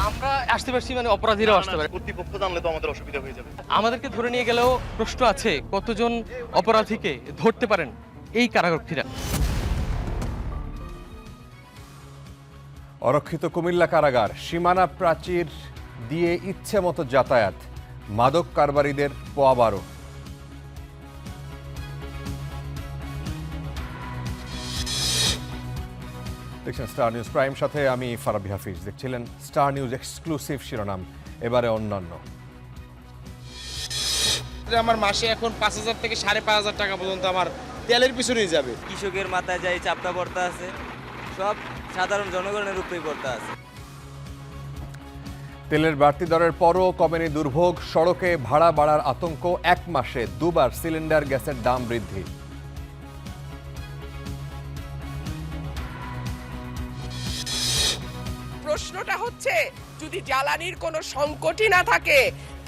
আমরা আসতে পারছি, মানে অপরাধীরাও আসতে পারে। কর্তৃপক্ষ জানলে তো আমাদের অসুবিধা হয়ে যাবে। আমাদেরকে ধরে নিয়ে গেলেও প্রশ্ন আছে, কতজন অপরাধীকে ধরতে পারেন এই কারারক্ষীরা। অরক্ষিত কুমিল্লা কারাগার, সীমানা প্রাচীর দিয়ে ইচ্ছে মতো যাতায়াত, মাদক কারবারিদের পোয়াবারো। দেখছেন স্টার নিউজ প্রাইম, সাথে আমি ফারাবি হাফিজ। দেখছিলেন স্টার নিউজ এক্সক্লুসিভ শিরোনাম, এবারে অন্যান্য। আমার মাসে এখন 5,000 থেকে 5,500 টাকা পর্যন্ত আমার তেলের পিছনেই যাবে। কৃষকের মাথায় যাই চাপটা পড়তে আছে, সব সাধারণ জনগণের উপরেই পড়তে আছে। তেলের বাড়তি দরের পরও কমেনি দুর্ভোগ, সড়কে ভাড়া বাড়ার আতঙ্ক, এক মাসে দুবার সিলিন্ডার গ্যাসের দাম বৃদ্ধি। প্রশ্নটা হচ্ছে, যদি জ্বালানির কোনো সংকটই না থাকে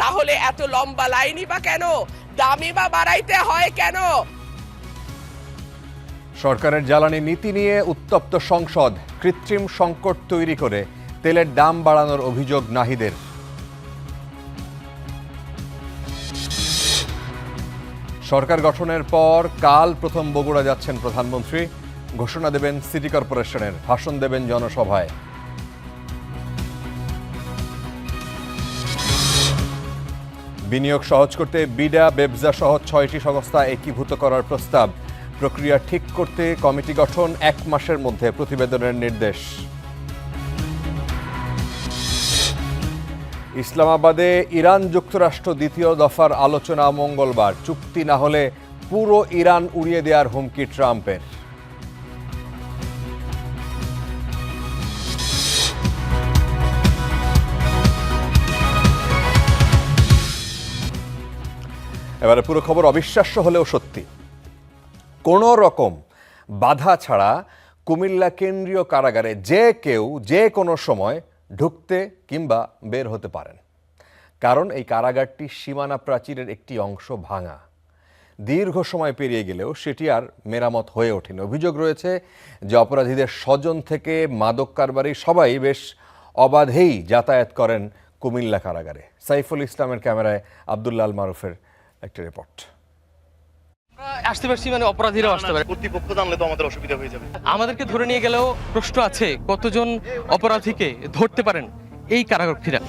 তাহলে এত লম্বা লাইনই বা কেন, দামই বা বাড়াইতে হয় কেন? সরকারের জ্বালানি নীতি নিয়ে উত্তপ্ত সংসদ, কৃত্রিম সংকট তৈরি করে তেলের দাম বাড়ানোর অভিযোগ নাহিদের। সরকার গঠনের পর কাল প্রথম বগুড়া যাচ্ছেন প্রধানমন্ত্রী, ঘোষণা দেবেন সিটি কর্পোরেশনের, ভাষণ দেবেন জনসভায়। বিনিয়োগ সহজ করতে বিডা, বেবজা সহ 6টি সংস্থা একীভূত করার প্রস্তাব, প্রক্রিয়া ঠিক করতে কমিটি গঠন, 1 মাসের মধ্যে প্রতিবেদনের নির্দেশ। ইসলামাবাদে ইরান যুক্তরাষ্ট্র দ্বিতীয় দফার আলোচনা মঙ্গলবার, চুক্তি না হলে পুরো ইরান উড়িয়ে দেওয়ার হুমকি ট্রাম্পের। এবারে পুরো খবর অবিশ্বাস্য হলেও সত্যি। কোনো রকম বাধা ছাড়া কুমিল্লা কেন্দ্রীয় কারাগারে যে কেউ যে কোনো সময় ঢুকতে কিংবা বের হতে পারেন, কারণ এই কারাগারটি সীমানা প্রাচীরের একটি অংশ ভাঙা। দীর্ঘ সময় পেরিয়ে গেলেও সেটি আর মেরামত হয়ে ওঠেনি। অভিযোগ রয়েছে যে অপরাধীদের স্বজন থেকে মাদক কারবারি সবাই বেশ অবাধেই যাতায়াত করেন কুমিল্লা কারাগারে। সাইফুল ইসলামের ক্যামেরায় আব্দুল্লাহ আল মারুফের একটা রিপোর্ট। আমরা আসতে পারছি, মানে অপরাধীরাও আসতে পারে। কর্তৃপক্ষ জানলে তো আমাদের অসুবিধা হয়ে যাবে। আমাদেরকে ধরে নিয়ে গেলেও প্রশ্ন আছে, কতজন অপরাধীকে ধরতে পারেন এই কারারক্ষীরা।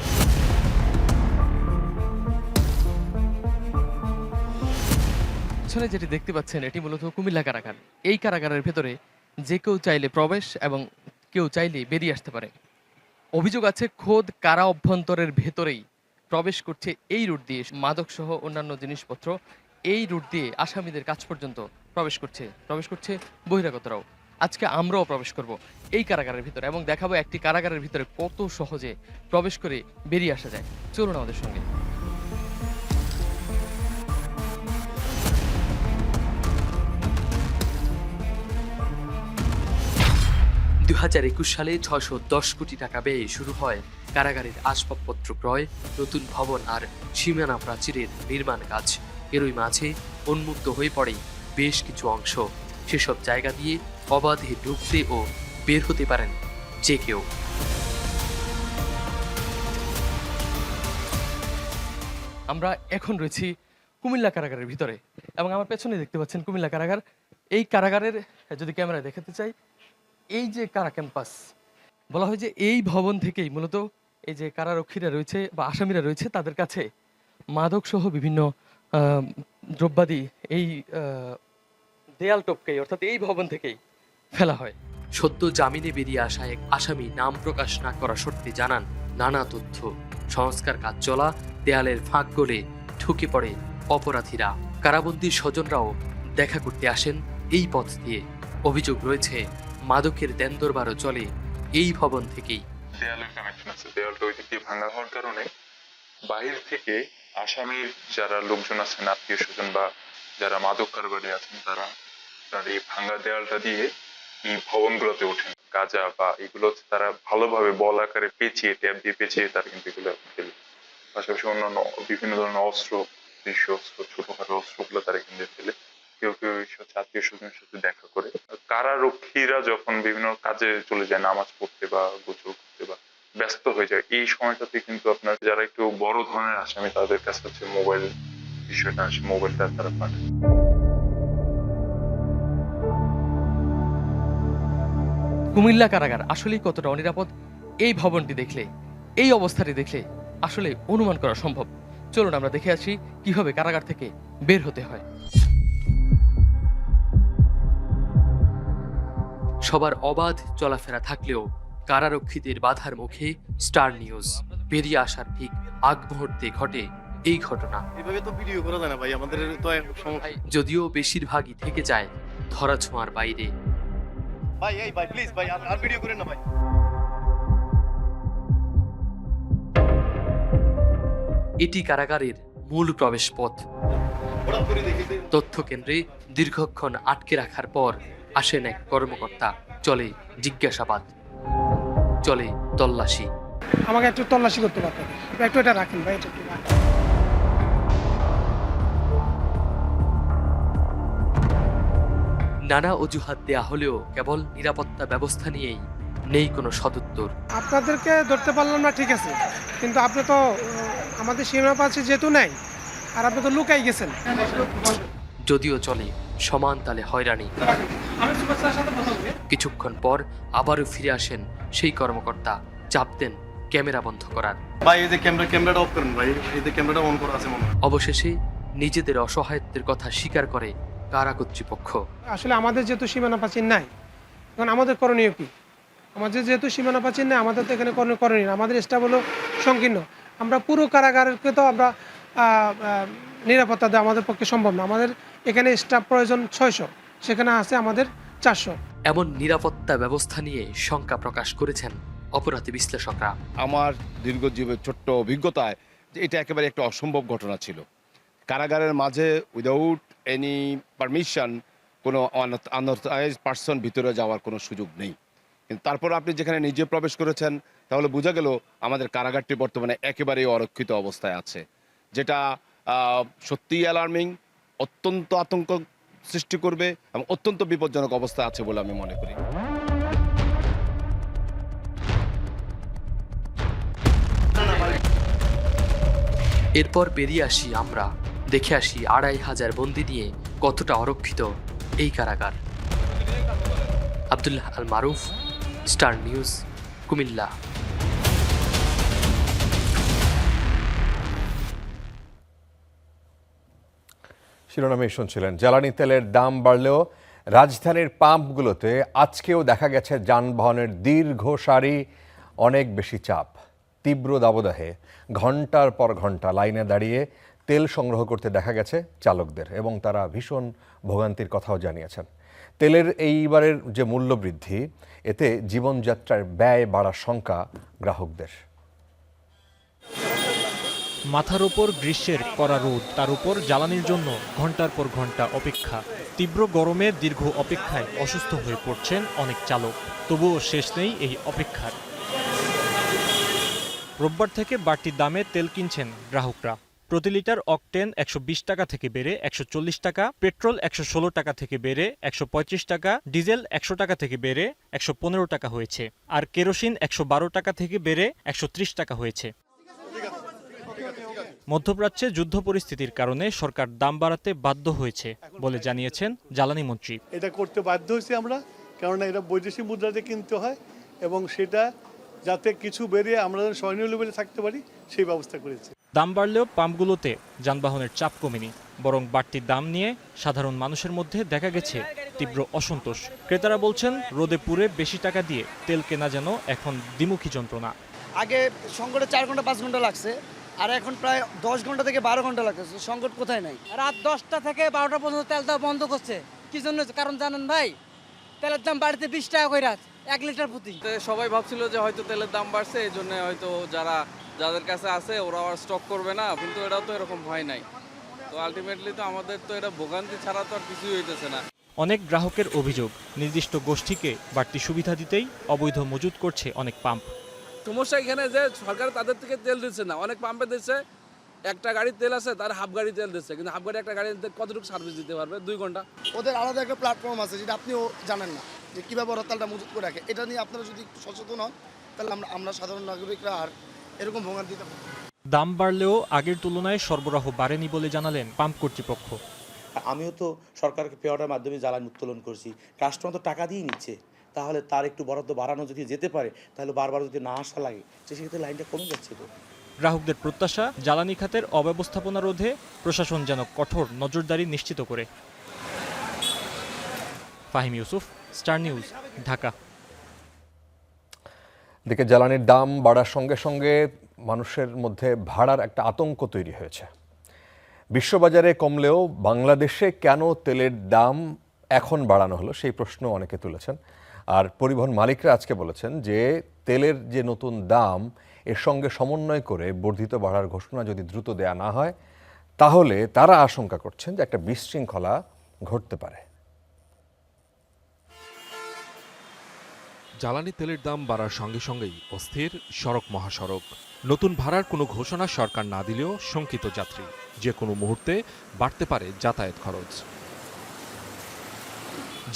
পিছনে যেটি দেখতে পাচ্ছেন, এটি মূলত কুমিল্লা কারাগার। এই কারাগারের ভেতরে যে কেউ চাইলে প্রবেশ এবং কেউ চাইলে বেরিয়ে আসতে পারে। অভিযোগ আছে, খোদ কারা অভ্যন্তরের ভেতরেই প্রবেশ করছে এই রুট দিয়ে, মাদক সহ অন্যান্য জিনিসপত্র এই রুট দিয়ে আসামিদের কাছ পর্যন্ত প্রবেশ করছে বহিরাগতরাও। আজকে আমরাও প্রবেশ করব এই কারাগারের ভিতরে এবং দেখাবো একটি কারাগারের ভিতরে কত সহজে প্রবেশ করে বেরিয়ে আসা যায়। চলুন আমাদের সঙ্গে। সালে ৬১০ কোটি টাকা ব্যয়ে শুরু হয় কারাগারের আসবাবপত্র ক্রয়, নতুন ভবন আর সীমানা প্রাচীরের নির্মাণ কাজ। এরই মাঝে উন্মুক্ত হয়ে পড়ে বেশ কিছু অংশ। সেসব জায়গা দিয়ে অবাধে ঢুকতে ও বের হতে পারেন যে কেউ। আমরা এখন রয়েছি কুমিল্লা কারাগারের ভিতরে এবং আমার পেছনে দেখতে পাচ্ছেন কুমিল্লা কারাগার। এই কারাগারের যদি ক্যামেরায় দেখাতে চাই, এই যে কারা ক্যাম্পাস বলা হয়, যে এই ভবন থেকেই মূলত এই যে কারারক্ষীরা রয়েছে বা আসামিরা রয়েছে তাদের কাছে মাদক সহ বিভিন্ন দ্রব্যাদি এই দেয়াল টপকেই, অর্থাৎ এই ভবন থেকেই ফেলা হয়। সদ্য জামিনে বেরিয়ে আসা এক আসামি নাম প্রকাশ না করা শর্তে জানান, নানা তথ্য সংস্কার কাজ চলা দেয়ালের ফাঁক গলে ঢুকে পড়ে অপরাধীরা। কারাবন্দির স্বজনরাও দেখা করতে আসেন এই পথ দিয়ে। অভিযোগ রয়েছে, মাদকের দেনদরবারও চলে এই ভবন থেকেই। দেয়ালের কানেকশন আছে, দেয়ালটা ওই দিক দিয়ে ভাঙা হওয়ার কারণে বাহির থেকে আসামির যারা লোকজন আছেন, আত্মীয় স্বজন বা যারা মাদক কারবারি আছেন, তারা এই ভাঙা দেয়ালটা দিয়ে এই ভবনগুলোতে ওঠেন। গাঁজা বা এগুলো তারা ভালোভাবে বল আকারে পেঁচিয়ে, ট্যাপ দিয়ে পেঁচিয়ে তারা কিন্তু এগুলো ফেলে। পাশাপাশি অন্যান্য বিভিন্ন ধরনের অস্ত্র, দেশীয় অস্ত্র, ছোটখাটো অস্ত্রগুলো তারা এখানে ফেলে। কেউ কেউ আত্মীয় স্বজনের সাথে দেখা করে। কারারক্ষীরা যখন বিভিন্ন কাজে চলে যায়, নামাজ পড়তে বা গোসল করতে বা ব্যস্ত হয়ে যায়। এই সময়টাতে কিন্তু আপনার যারা একটু বড় ধরনের আসামি তাদের কাছে হচ্ছে মোবাইল বিষয়টা আসে, মোবাইলটা তারা পাঠায়। কুমিল্লা কারাগার আসলেই কতটা অনিরাপদ এই ভবনটি দেখলে, এই অবস্থাটি দেখলে আসলে অনুমান করা সম্ভব। চলুন আমরা দেখে আসি কিভাবে কারাগার থেকে বের হতে হয়। সবার অবাধ চলাফেরা থাকলেও কারারক্ষীদের বাধার মুখে স্টার নিউজ বেরিয়ে আসার ঠিক আগ মুহূর্তে ঘটে এই ঘটনা। এভাবে তো ভিডিও করা যায় না ভাই, আমাদের তো সমস্যা। যদিও বেশিরভাগই থেকে যায় ধরাছোঁয়ার বাইরে। ভাই এই ভাই প্লিজ ভাই আর ভিডিও করেন না ভাই। এটি কারাগারের মূল প্রবেশ পথ। হঠাৎ করে দেখি যে তথ্য কেন্দ্রে দীর্ঘক্ষণ আটকে রাখার পর আসেন এক কর্মকর্তা। চলে জিজ্ঞাসাবাদ, চলে তল্লাশি। আমাকে একটু তল্লাশি করতে পারতেন, একটু এটা রাখেন ভাই, এটা একটু রাখেন। নানা অজুহাত দেয়া হলেও কেবল নিরাপত্তা ব্যবস্থা নিয়েই নেই কোনো সদুত্তর। আপনাদেরকে ধরতে পারলাম না ঠিক আছে, কিন্তু আপনি তো আমাদের সীমা পাচ্ছে যেহেতু নাই, আর আপনি তো লুকাই গেছেন। যদিও চলে সমান তালে হয়রানি। কিছুক্ষণ পর আবারও ফিরে আসেন সেই কর্মকর্তা, চাপ দেন ক্যামেরা বন্ধ করার। ভাই এই যে ক্যামেরাটা অফ করেন ভাই, এই যে ক্যামেরাটা অন করা আছে মনে হয়। অবশেষে নিজেদের অসহায়ত্বের কথা স্বীকার করে কারা কর্তৃপক্ষ। আসলে আমাদের যেহেতু সীমানা প্রাচীর নাই, এখন আমাদের করণীয় কি? আমাদের যেহেতু সীমানা প্রাচীর নেই, আমাদের তো এখানে করণীয়, আমাদের স্টাফ হলো সংকীর্ণ। আমরা পুরো কারাগারকে তো আমরা নিরাপত্তা দেওয়া আমাদের পক্ষে সম্ভব না। আমাদের এখানে স্টাফ প্রয়োজন 600, সেখানে আছে আমাদের 400। এমন নিরাপত্তা ব্যবস্থা নিয়ে শঙ্কা প্রকাশ করেছেন অপরাধী বিশ্লেষকরা। আমার দীর্ঘজীবী ছোট্ট অভিজ্ঞতায় যে এটা একেবারে একটা অসম্ভব ঘটনা ছিল। কারাগারের মাঝে উইদাউট এনি পারমিশন কোনো আনঅথরাইজড পার্সন ভিতরে যাওয়ার কোনো সুযোগ নেই। কিন্তু তারপর আপনি যেখানে নিজে প্রবেশ করেছেন, তাহলে বোঝা গেল আমাদের কারাগারটি বর্তমানে একেবারেই অরক্ষিত অবস্থায় আছে, যেটা সত্যিই অ্যালার্মিং, অত্যন্ত আতঙ্ক সৃষ্টি করবে এবং অত্যন্ত বিপজ্জনক অবস্থা আছে বলে আমি মনে করি। এরপর বেরিয়ে আসি আমরা, দেখে আসি 2500 বন্দী নিয়ে কতটা অরক্ষিত এই কারাগার। আব্দুল্লাহ আল মারুফ, স্টার নিউজ, কুমিল্লা। শিরোনামে শুনছিলেন। জ্বালানি তেলের দাম বাড়লেও রাজধানীর পাম্পগুলোতে আজকেও দেখা গেছে যানবাহনের দীর্ঘ সারি, অনেক বেশি চাপ। তীব্র দাবদাহে ঘন্টার পর ঘন্টা লাইনে দাঁড়িয়ে তেল সংগ্রহ করতে দেখা গেছে চালকদের, এবং তারা ভীষণ ভোগান্তির কথাও জানিয়েছেন। তেলের এইবারের যে মূল্যবৃদ্ধি, এতে জীবনযাত্রার ব্যয় বাড়ার শঙ্কা গ্রাহকদের। মাথার ওপর গ্রীষ্মের কড়া রোদ, তার উপর জ্বালানির জন্য ঘন্টার পর ঘন্টা অপেক্ষা। তীব্র গরমে দীর্ঘ অপেক্ষায় অসুস্থ হয়ে পড়ছেন অনেক চালক। তবুও শেষ নেই এই অপেক্ষার। রোববার থেকে বাড়তি দামে তেল কিনছেন গ্রাহকরা। প্রতি লিটার অকটেন 120 টাকা থেকে বেড়ে 140 টাকা, পেট্রোল 116 টাকা থেকে বেড়ে 135 টাকা, ডিজেল 100 টাকা থেকে বেড়ে 115 টাকা হয়েছে, আর কেরোসিন 112 টাকা থেকে বেড়ে 130 টাকা হয়েছে। মধ্যপ্রাচ্যে যুদ্ধ পরিস্থিতির কারণে সরকার দাম বাড়াতে বাধ্য হয়েছে বলে জানিয়েছেন জ্বালানি মন্ত্রী। এটা করতে বাধ্য হয়েছি আমরা, কারণ এটা বৈদেশিক মুদ্রাতে কিনতে হয় এবং সেটা যাতে কিছু বেরিয়ে আমরা সহনীয় লেভেলে থাকতে পারি সেই ব্যবস্থা করেছি। দাম বাড়লেও পাম্পগুলোতে যানবাহনের চাপ কমেনি, বরং বাড়তি দাম নিয়ে সাধারণ মানুষের মধ্যে দেখা গেছে তীব্র অসন্তোষ। ক্রেতারা বলছেন রোদে পুড়ে বেশি টাকা দিয়ে তেল কেনা যেন এখন দ্বিমুখী যন্ত্রণা। আগে সংকটে 4 ঘন্টা 5 ঘন্টা লাগছে, আর এখন প্রায় 10 ঘন্টা থেকে 12 ঘন্টা লাগছে। সংকট কোথায় নাই? রাত 10টা থেকে 12টা পর্যন্ত তেল দেওয়া বন্ধ করছে। কি জন্য? কারণ জানেন ভাই, তেলের দাম বাড়িতে 20 টাকা করে 1 লিটার প্রতি। সবাই ভাবছিল যে হয়তো তেলের দাম বাড়ছে, এই জন্য হয়তো যাদের কাছে আছে ওরা আর স্টক করবে না, কিন্তু এটাও তো এরকম হয় নাই। তো আলটিমেটলি তো আমাদের তো এটা ভোগান্তি ছাড়া তো আর কিছুই হইতেছে না। অনেক গ্রাহকের অভিযোগ, নির্দিষ্ট গোষ্ঠীকে বাড়তি সুবিধা দিতেই অবৈধ মজুত করছে অনেক পাম্প। সমস্যা এখানে যে সরকার তাদের থেকে তেল দিচ্ছে না, অনেক পাম্পে দিচ্ছে একটা গাড়ির তেল আছে, তার হাফ গাড়ি তেল দিচ্ছে, কিন্তু হাফ গাড়ি একটা গাড়ি কতটুকু সার্ভিস দিতে পারবে? 2 ঘন্টা। ওদের আলাদা একটা প্ল্যাটফর্ম আছে যেটা আপনিও জানেন না, যে কীভাবে ওরা তেলটা মজুত করে রাখে। এটা নিয়ে আপনারা যদি সচেতন হন, তাহলে আমরা সাধারণ নাগরিকরা আর এরকম ভোগান্তিতে। দাম বাড়লেও আগের তুলনায় সরবরাহ বাড়েনি বলে জানালেন পাম্প কর্তৃপক্ষ। আমিও তো সরকারকে পেওয়াটার মাধ্যমে জ্বালানি উত্তোলন করছি, কাস্টমার তো টাকা দিয়ে নিচ্ছে, তাহলে তার একটু বরাদ্দ বাড়ানো যদি যেতে পারে, তাহলে বারবার যদি না আসা লাগে সেক্ষেত্রে লাইনটা কমে যাচ্ছে। তো গ্রাহকদের প্রত্যাশা, জ্বালানি খাতের অব্যবস্থাপনা রোধে প্রশাসন যেন কঠোর নজরদারি নিশ্চিত করে। Fahim Yusuf, star news, Dhaka. এদিকে জ্বালানির দাম বাড়ার সঙ্গে সঙ্গে মানুষের মধ্যে ভাড়ার একটা আতঙ্ক তৈরি হয়েছে। বিশ্ববাজারে কমলেও বাংলাদেশে কেন তেলের দাম এখন বাড়ানো হলো সেই প্রশ্ন অনেকে তুলেছেন। আর পরিবহন মালিকরা আজকে বলেছেন যে তেলের যে নতুন দাম এর সঙ্গে সমন্বয় করে বর্ধিত ভাড়ার ঘোষণা যদি দ্রুত দেয়া না হয় তাহলে তারা আশঙ্কা করছেন যে একটা বিশৃঙ্খলা ঘটতে পারে। জ্বালানি তেলের দাম বাড়ার সঙ্গে সঙ্গেই অস্থির সড়ক মহাসড়ক। নতুন ভাড়ার কোনো ঘোষণা সরকার না দিলেও শঙ্কিত যাত্রী, যে কোনো মুহূর্তে বাড়তে পারে যাতায়াত খরচ।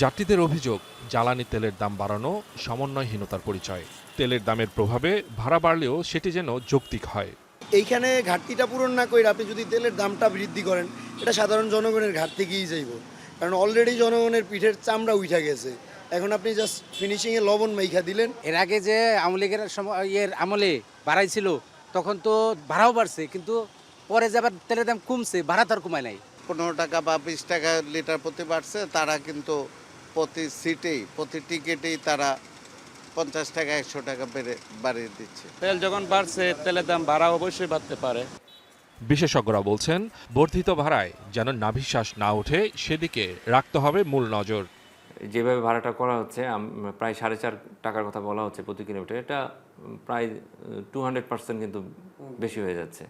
যাত্রীদের অভিযোগ, জ্বালানি তেলের দাম বাড়ানো সমন্বয়হীনতার পরিচয়। তেলের দামের প্রভাবে ভাড়া বাড়লেও সেটি যেন যৌক্তিক হয়। এইখানে ঘাটতিটা পূরণ না করে আপনি যদি তেলের দামটা বৃদ্ধি করেন, এটা সাধারণ জনগণের ঘাটতি গিয়ে যাইব, কারণ অলরেডি জনগণের পিঠের চামড়া উঠা গেছে। এখন আপনি জাস্ট ফিনিশিংয়ে লবণ মাইখা দিলেন। এর আগে যে আওয়ামী লীগের আমলে বাড়াইছিল তখন তো ভাড়াও বাড়ছে, কিন্তু পরে যে আবার তেলের দাম কমছে, ভাড়া তো আর কমায় নাই। 15 টাকা বা 20 টাকা লিটার প্রতি বাড়ছে, তারা কিন্তু প্রতি সিটেই প্রতি টিকিটেই তারা 50 টাকা 100 টাকা বাড়িয়ে দিচ্ছে। তেল যখন বাড়ছে তেলের দাম ভাড়া অবশ্যই বাড়তে পারে। বিশেষজ্ঞরা বলছেন বর্ধিত ভাড়ায় যেন নাভিশ্বাস না ওঠে সেদিকে রাখতে হবে মূল নজর। যেভাবে ভাড়াটা করা হচ্ছে, প্রায় 4.5 টাকার কথা বলা হচ্ছে প্রতি কিলোমিটার, এটা প্রায় 200% কিন্তু বেশি হয়ে যাচ্ছে।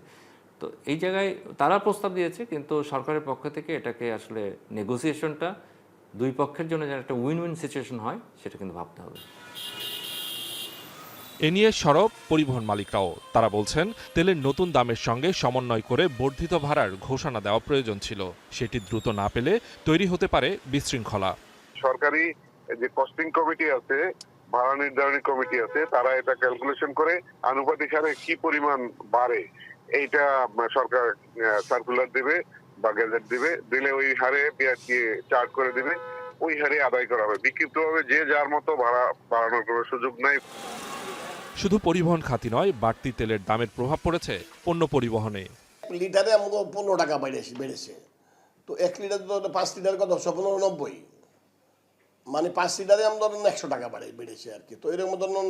তো এই জায়গায় তারা প্রস্তাব দিয়েছে, কিন্তু সরকারের পক্ষ থেকে এটাকে আসলে নেগোসিয়েশনটা দুই পক্ষের জন্য যেন একটা উইন উইন সিচুয়েশন হয় সেটা কিন্তু ভাবতে হবে। এ নিয়ে সরব পরিবহন মালিকরাও। তারা বলছেন তেলের নতুন দামের সঙ্গে সমন্বয় করে বর্ধিত ভাড়ার ঘোষণা দেওয়া প্রয়োজন ছিল, সেটি দ্রুত না পেলে তৈরি হতে পারে বিশৃঙ্খলা। সরকারি যে কস্টিং কমিটি আছে, ভাড়া নির্ধারণী কমিটি আছে, তারা এটা ক্যালকুলেশন করে আনুপাতিক হারে কি পরিমাণ বাড়ে এইটা সরকার সার্কুলার দিবে বা গ্যাজেট দিবে, দিলে ওই হারে বিআরটি চার্জ করে দিবে, ওই হারে আদায় করা হবে। বিক্ষিপ্তভাবে যে যার মতো ভাড়া বাড়ানোর কোনো সুযোগ নাই। শুধু পরিবহন খাতি নয়, বাড়তি তেলের দামের প্রভাব পড়েছে পণ্য পরিবহনে। লিটারে আমাকে 15 টাকা বেড়েছে, তো 1 লিটার তো 5 লিটার কত 190, মানে 5 লিটারে আমি ধরুন 100 টাকা বেড়েছে আর কি। তো এরকম ধরুন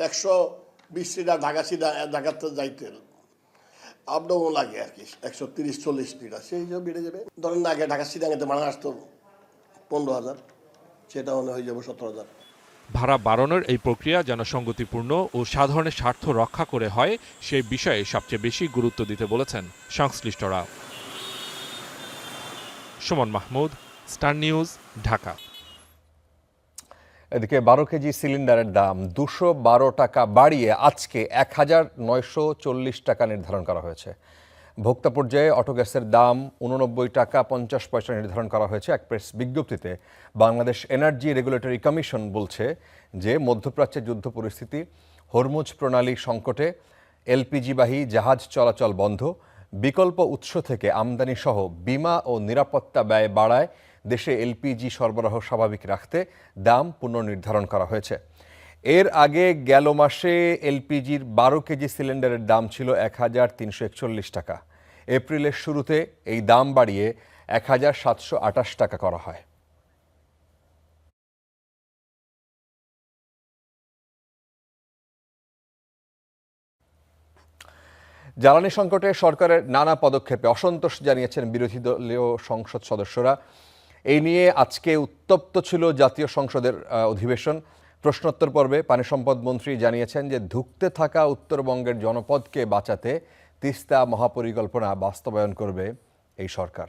120 লিটার ঢাকাতে যাইতে আপ ডাউন লাগে আর কি, 130-40 লিটার সেই হিসাবে বেড়ে যাবে। ধরেন আগে ঢাকা সিটাঙ্গাতে ভাড়া আসতো 15,000, সেটা মনে হয়ে যাবে 17,000। ভাড়া বাড়ানোর এই প্রক্রিয়া যেন সঙ্গতিপূর্ণ ও সাধারণের স্বার্থ রক্ষা করে হয় সেই বিষয়ে সবচেয়ে বেশি গুরুত্ব দিতে বলেছেন সংশ্লিষ্টরা। Suman Mahmud, star news, Dhaka. এদিকে 12 কেজি সিলিন্ডারের দাম 212 টাকা বাড়িয়ে আজকে 1940 টাকা নির্ধারণ করা হয়েছে। ভোক্তা পর্যায়ে অটো গ্যাসের দাম 89 টাকা 50 পয়সা নির্ধারণ করা হয়েছে। এক প্রেস বিজ্ঞপ্তিতে বাংলাদেশ এনার্জি রেগুলেটরি কমিশন বলছে যে মধ্যপ্রাচ্যের যুদ্ধ পরিস্থিতি, হরমুজ প্রণালী সংকটে এলপিজিবাহী জাহাজ চলাচল বন্ধ, বিকল্প উৎস থেকে আমদানি সহ বীমা ও নিরাপত্তা ব্যয় বাড়ায় দেশে এলপিজি সরবরাহ স্বাভাবিক রাখতে দাম পুনর্নির্ধারণ করা হয়েছে। এর আগে গেল মাসে এলপিজির 12 কেজি সিলিন্ডারের দাম ছিল 1341 টাকা। এপ্রিলের শুরুতে এই দাম বাড়িয়ে 1728 টাকা করা হয়। জ্বালানি সংকটে সরকারের নানা পদক্ষেপে অসন্তোষ জানিয়েছেন বিরোধী দলীয় সংসদ সদস্যরা। এই নিয়ে আজকে উত্তপ্ত ছিল জাতীয় সংসদের অধিবেশন। প্রশ্নোত্তর পর্বে পানি সম্পদ মন্ত্রী জানিয়েছেন যে ধুঁকতে থাকা উত্তরবঙ্গের জনপদকে বাঁচাতে তিস্তা মহাপরিকল্পনা বাস্তবায়ন করবে এই সরকার।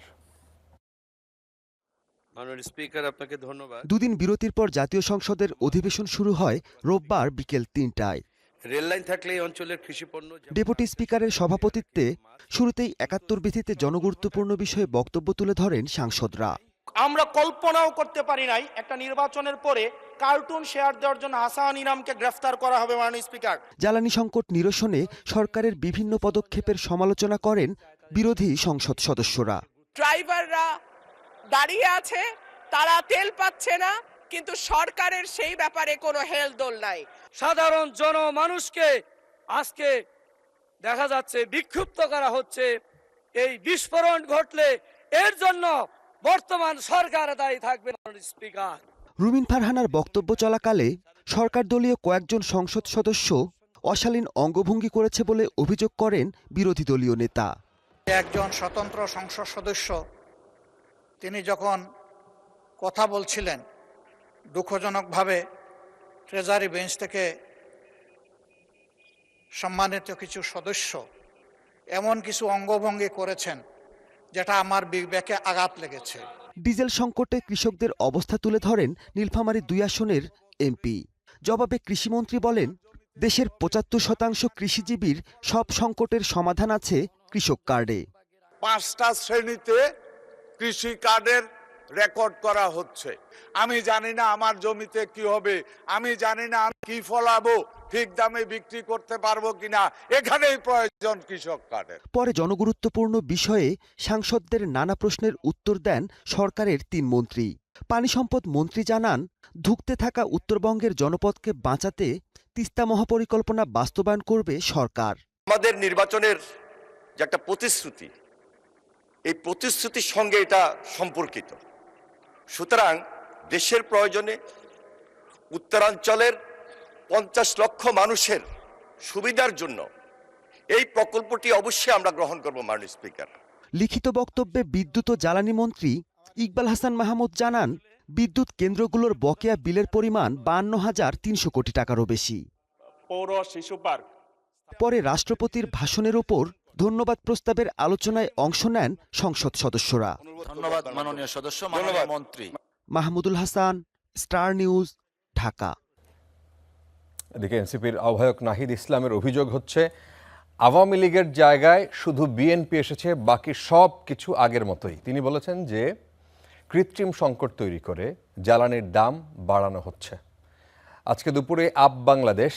মাননীয় স্পিকার, আপনাকে ধন্যবাদ। দুদিন বিরতির পর জাতীয় সংসদের অধিবেশন শুরু হয় রোববার বিকেল 3টায়। রেল লাইন থাকলে এই অঞ্চলের কৃষিপণ্য। ডেপুটি স্পিকারের সভাপতিত্বে শুরুতেই 71 ভিত্তিতে জনগুরুত্বপূর্ণ বিষয়ে বক্তব্য তুলে ধরেন সাংসদরা। আমরা কল্পনাও করতে পারি নাই একটা নির্বাচনের পরে কার্টুন শেয়ার দেওয়ার জন্য হাসান ইনামকে গ্রেফতার করা হবে মাননীয় স্পিকার। জ্বালানি সংকট নিরসনে সরকারের বিভিন্ন পদক্ষেপের সমালোচনা করেন বিরোধী সংসদ সদস্যরা। ড্রাইভাররা দাঁড়িয়ে আছে, তারা তেল পাচ্ছে না, কিন্তু সরকারের সেই ব্যাপারে কোনো হেলদোল নাই। সাধারণ জনমানুষকে আজকে দেখা যাচ্ছে বিক্ষুব্ধ করা হচ্ছে। এই বিস্ফোরণ ঘটলে এর জন্য বর্তমান সরকার দায়ী থাকবে স্পিকার। রুমিন ফারহানার বক্তব্য চলাকালে সরকার দলীয় কয়েকজন সংসদ সদস্য অশালীন অঙ্গভঙ্গি করেছে বলে অভিযোগ করেন বিরোধী দলীয় নেতা। একজন স্বতন্ত্র সংসদ সদস্য তিনি যখন কথা বলছিলেন, দুঃখজনকভাবে ট্রেজারি বেঞ্চ থেকে সম্মানিত কিছু সদস্য এমন কিছু অঙ্গভঙ্গি করেছেন যেটা আমার বিবেকে আঘাত লেগেছে। ডিজেল সংকটে কৃষকদের অবস্থা তুলে ধরেন নীলফামারী 2 আসনের এমপি। জবাবে কৃষিমন্ত্রী বলেন, দেশের 75% কৃষিজীবীর সব সংকটের সমাধান আছে কৃষক কার্ডে। 5টা শ্রেণীতে কৃষি কার্ডের রেকর্ড করা হচ্ছে। আমি জানি না আমার জমিতে কি হবে, আমি জানি না আমি কি ফলাবো, ঠিক দামে বিক্রি করতে পারবো কিনা, এখানেই প্রয়োজন কৃষক কার্ডের। পরে জনগুরুত্বপূর্ণ বিষয়ে সাংসদদের নানা প্রশ্নের উত্তর দেন সরকারের 3 মন্ত্রী। পানি সম্পদ মন্ত্রী জানান, ধুঁকতে থাকা উত্তরবঙ্গের জনপদকে বাঁচাতে তিস্তা মহাপরিকল্পনা বাস্তবায়ন করবে সরকার। আমাদের নির্বাচনের যে একটা প্রতিশ্রুতি, এই প্রতিশ্রুতির সঙ্গে এটা সম্পর্কিত। সুতরাং দেশের প্রয়োজনে উত্তরাঞ্চলের 50 লক্ষ মানুষের সুবিধার জন্য এই প্রকল্পটি অবশ্যই আমরা গ্রহণ করব মাননীয় স্পিকার। লিখিত বক্তব্যে বিদ্যুৎ ও জ্বালানি মন্ত্রী ইকবাল হাসান মাহমুদ জানান, বিদ্যুৎ কেন্দ্রগুলোর বকেয়া বিলের পরিমাণ 52,300 কোটি টাকারও বেশি। পৌর শিশু পার্ক। পরে রাষ্ট্রপতির ভাষণের ওপর ধন্যবাদ প্রস্তাবের আলোচনায় অংশ নেন সংসদ সদস্যরা। ধন্যবাদ মাননীয় সদস্য, মাননীয় মন্ত্রী। Mahmudul Hasan, star news, Dhaka. এদিকে এনসিপির আহ্বায়ক নাহিদ ইসলামের অভিযোগ হচ্ছে, আওয়ামী লীগের জায়গায় শুধু বিএনপি এসেছে, বাকি সব কিছু আগের মতোই। তিনি বলেছেন যে কৃত্রিম সংকট তৈরি করে জ্বালানির দাম বাড়ানো হচ্ছে। আজকে দুপুরে আপ বাংলাদেশ,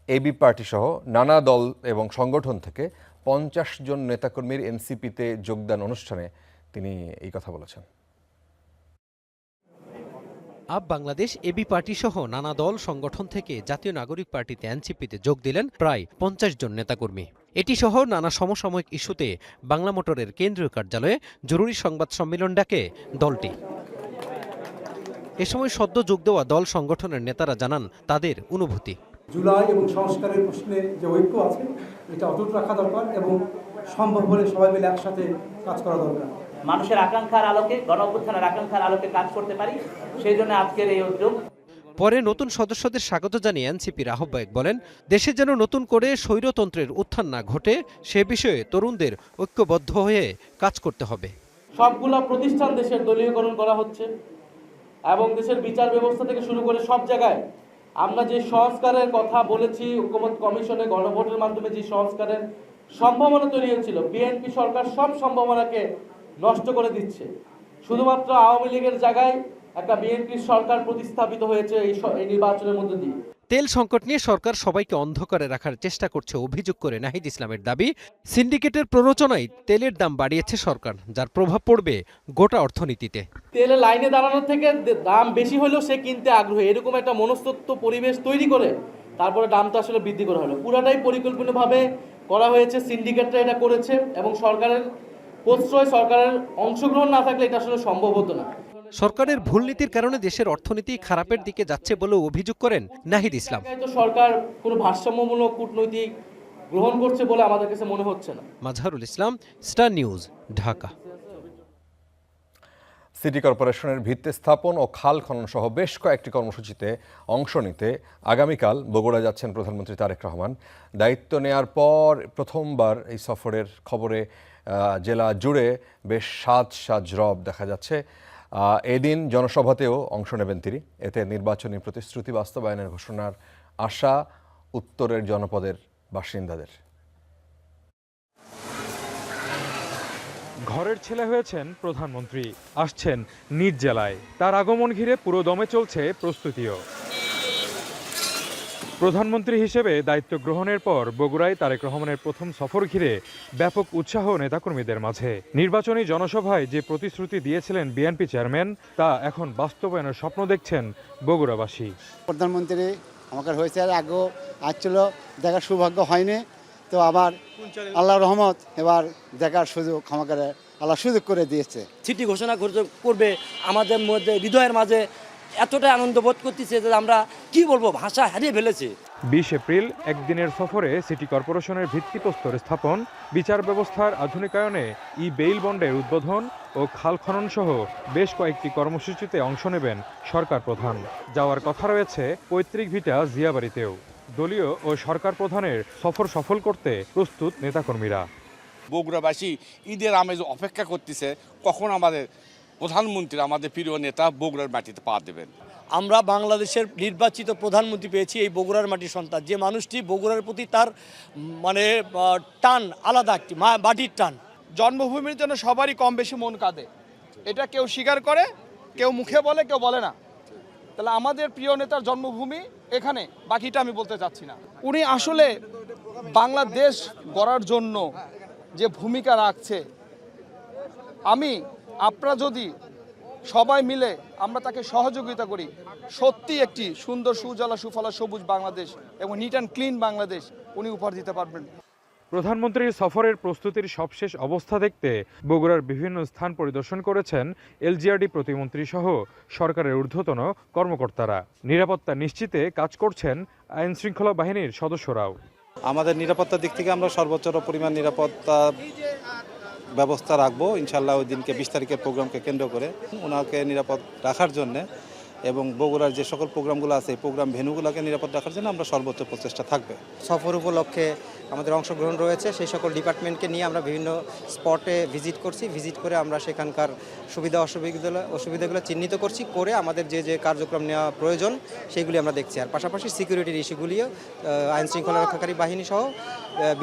এবি পার্টি সহ নানা দল এবং সংগঠন থেকে 50 জন নেতাকর্মীর এনসিপিতে যোগদান অনুষ্ঠানে তিনি এই কথা বলেছেন। আপ বাংলাদেশ, এবি পার্টি সহ নানা দল সংগঠন থেকে জাতীয় নাগরিক পার্টিতে এনসিপিতে যোগ দিলেন প্রায় 50 জন নেতাকর্মী। এটি সহ নানা সমসাময়িক ইস্যুতে বাংলা মোটরের কেন্দ্রীয় কার্যালয়ে জরুরি সংবাদ সম্মেলন ডাকে দলটি। এ সময় সদ্য যোগ দেওয়া দল সংগঠনের নেতারা জানান তাদের অনুভূতি। জুলাই এবং সংস্কারের প্রশ্নে যে ঐক্য আছে এটা অটুট রাখা দরকার এবং সম্ভব হলে সবাই মিলে একসাথে কাজ করা দরকার। মানুষের আকাঙ্ক্ষার আলোকে, গণঅভ্যুত্থানের আকাঙ্ক্ষার আলোকে কাজ করতে পারি, সেই জন্য আজকের এই উদ্যোগ। পরে নতুন সদস্যদের স্বাগত জানিয়ে এনসিপির আহ্বায়ক বলেন, দেশে যেন নতুন করে স্বৈরতন্ত্রের উত্থান না ঘটে সে বিষয়ে তরুণদের ঐক্যবদ্ধ হয়ে কাজ করতে হবে। সবগুলো প্রতিষ্ঠান দেশের দলীয়করণ করা হচ্ছে এবং দেশের বিচার ব্যবস্থা থেকে শুরু করে সব জায়গায় আমরা যে সংস্কারের কথা বলেছি, ঐকমত্য কমিশনে গণভোটের মাধ্যমে যে সংস্কারের সম্ভাবনা তৈরি হয়েছিল, বিএনপি সরকার সব সম্ভাবনাকে নষ্ট করে দিচ্ছে। শুধুমাত্র আওয়ামী লীগের জায়গায় একটা বিএনপি সরকার প্রতিস্থাপিত হয়েছে এই নির্বাচনের মধ্য দিয়ে। তেল সংকট নিয়ে সরকার সবাইকে অন্ধকারে রাখার চেষ্টা করছে অভিযোগ করে নাহিদ ইসলামের দাবি, সিন্ডিকেটের প্ররোচনায় তেলের দাম বাড়িয়েছে সরকার, যার প্রভাব পড়বে গোটা অর্থনীতিতে। তেলের লাইনে দাঁড়ানোর থেকে দাম বেশি হলেও সে কিনতে আগ্রহী, এরকম একটা মনস্তত্ত্ব পরিবেশ তৈরি করে তারপরে দামটা আসলে বৃদ্ধি করা হলো। পুরাটাই পরিকল্পিতভাবে করা হয়েছে, সিন্ডিকেটরা এটা করেছে এবং সরকারের প্রশ্রয়, সরকারের অংশগ্রহণ না থাকলে এটা আসলে সম্ভব হতো না। সরকারের ভুল নীতির কারণে দেশের অর্থনীতি খারাপের দিকে যাচ্ছে বলে অভিযোগ করেন নাহিদ ইসলাম। সরকার কোনো ভারসাম্যমূলক কূটনৈতিক গ্রহণ করছে বলে আমাদের কাছে মনে হচ্ছে না। Mazharul Islam, star news, Dhaka. City কর্পোরেশনের ভিত্তি স্থাপন ও খাল খনন সহ বেশ কয়েকটি কর্মসূচিতে অংশ নিতে আগামীকাল বগুড়া যাচ্ছেন প্রধানমন্ত্রী তারেক রহমান। দায়িত্ব নেয়ার পর প্রথমবার এই সফরের খবরে জেলা জুড়ে বেশ সাজ রব দেখা যাচ্ছে। এদিন জনসভাতেও অংশ নেবেন তিনি। এতে নির্বাচনী প্রতিশ্রুতি বাস্তবায়নের ঘোষণার আশা উত্তরের জনপদের বাসিন্দাদের। ঘরের ছেলে হয়েছেন প্রধানমন্ত্রী, আসছেন নিজ জেলায়। তার আগমন ঘিরে পুরো দমে চলছে প্রস্তুতিও। প্রধানমন্ত্রী হিসেবে দায়িত্ব গ্রহণের পর বগুড়ায় তারেক রহমানের প্রথম সফর ঘিরে ব্যাপক উৎসাহ নেতাকর্মীদের মাঝে। নির্বাচনী জনসভায় যে প্রতিশ্রুতি দিয়েছিলেন বিএনপি চেয়ারম্যান, তা এখন বাস্তবায়নের স্বপ্ন দেখছেন বগুড়াবাসী। প্রধানমন্ত্রী আমাকে হয়েছে, আর আগেও আসছিল, দেখার সৌভাগ্য হয়নি, তো আবার আল্লাহ রহমত এবার দেখার সুযোগ আমাকে আল্লাহ সুযোগ করে দিয়েছে। সিটি ঘোষণা করবে আমাদের মধ্যে, হৃদয়ের মাঝে এতটাই আনন্দ বোধ করতেছে যে আমরা কি বলবো, ভাষা হারিয়ে ফেলেছি। 20 এপ্রিল একদিনের সফরে সিটি কর্পোরেশনের ভিত্তিপ্রস্তর স্থাপন, বিচার ব্যবস্থার আধুনিকায়নে বেইল বন্ডের উদ্বোধন ও খাল খনন সহ বেশ কয়েকটি কর্মসূচিতে অংশ নেবেন সরকার প্রধান। যাওয়ার কথা রয়েছে পৈতৃক ভিটা জিয়াবাড়িতেও। দলীয় ও সরকার প্রধানের সফর সফল করতে প্রস্তুত নেতাকর্মীরা। বগুড়াবাসী ঈদের আমেজ অপেক্ষা করতেছে কখন আমাদের প্রধানমন্ত্রী, আমাদের প্রিয় নেতা বগুড়ার মাটিতে পা দেবেন। আমরা বাংলাদেশের নির্বাচিত প্রধানমন্ত্রী পেয়েছি এই বগুড়ার মাটির সন্তান, যে মানুষটি বগুড়ার প্রতি তার টান আলাদা, একটি মাটির টান। জন্মভূমির জন্য সবারই কম বেশি মন কাঁদে, এটা কেউ স্বীকার করে, কেউ মুখে বলে, কেউ বলে না। তাহলে আমাদের প্রিয় নেতার জন্মভূমি এখানে, বাকিটা আমি বলতে চাচ্ছি না। উনি আসলে বাংলাদেশ গড়ার জন্য যে ভূমিকা রাখছে, আপনারা যদি সবাই মিলে আমরা তাকে সহযোগিতা করি, সত্যি একটি সুন্দর সুজলা সুফলা সবুজ বাংলাদেশ এবং নিট অ্যান্ড ক্লিন বাংলাদেশ উনি উপহার দিতে পারবেন। প্রধানমন্ত্রীর সফরের প্রস্তুতির সবশেষ অবস্থা দেখতে বগুড়ার বিভিন্ন স্থান পরিদর্শন করেছেন এলজিআরডি প্রতিমন্ত্রী সহ সরকারের ঊর্ধ্বতন কর্মকর্তারা। নিরাপত্তা নিশ্চিতে কাজ করছেন আইন শৃঙ্খলা বাহিনীর সদস্যরাও। আমাদের নিরাপত্তার দিক থেকে আমরা সর্বোচ্চ পরিমাণ নিরাপত্তা ব্যবস্থা রাখবো ইনশাল্লাহ। ওই দিনকে 20 তারিখের প্রোগ্রামকে কেন্দ্র করে ওনাকে নিরাপদ রাখার জন্যে এবং বগুড়ার যে সকল প্রোগ্রামগুলো আছে এই প্রোগ্রাম ভেন্যুগুলোকে নিরাপদ রাখার জন্য আমরা সর্বোচ্চ প্রচেষ্টা থাকবে। সফর উপলক্ষে আমাদের অংশগ্রহণ রয়েছে, সেই সকল ডিপার্টমেন্টকে নিয়ে আমরা বিভিন্ন স্পটে ভিজিট করছি। ভিজিট করে আমরা সেখানকার সুবিধা অসুবিধাগুলো চিহ্নিত করছি, করে আমাদের যে যে কার্যক্রম নেওয়া প্রয়োজন সেগুলি আমরা দেখছি। আর পাশাপাশি সিকিউরিটির ইস্যুগুলিও আইন শৃঙ্খলা রক্ষাকারী বাহিনী সহ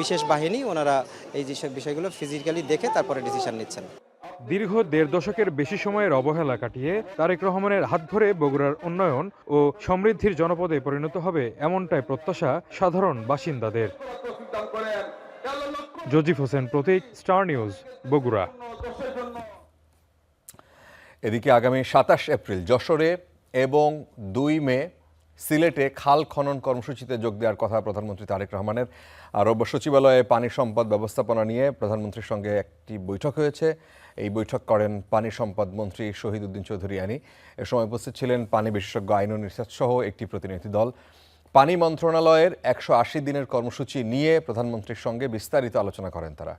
বিশেষ বাহিনী ওনারা এই যেসব বিষয়গুলো ফিজিক্যালি দেখে তারপরে ডিসিশন নিচ্ছেন। দীর্ঘ 1.5 দশকের বেশি সময়ের অবহেলা কাটিয়ে তারেক রহমানের হাত ধরে বগুড়ার উন্নয়ন ও সমৃদ্ধির জনপদে পরিণত হবে, এমনটাই প্রত্যাশা সাধারণ বাসিন্দাদের। জজিফ হোসেন প্রতীক, স্টার নিউজ, বগুড়া। এদিকে আগামী 27 এপ্রিল যশোরে এবং 2 মে সিলেটে খাল খনন কর্মসূচিতে যোগ দেওয়ার কথা প্রধানমন্ত্রী তারেক রহমানের। আর সচিবালয়ে পানি সম্পদ ব্যবস্থাপনা নিয়ে প্রধানমন্ত্রীর সঙ্গে একটি বৈঠক হয়েছে। এই বৈঠক করেন পানি সম্পদ মন্ত্রী শহীদ উদ্দিন চৌধুরী আনি। এ সময় উপস্থিত ছিলেন পানি বিশেষজ্ঞ আইনুন ইরশাদ সহ একটি প্রতিনিধি দল। পানি মন্ত্রণালয়ের 180 দিনের কর্মসূচি নিয়ে প্রধানমন্ত্রীর সঙ্গে বিস্তারিত আলোচনা করেন তারা।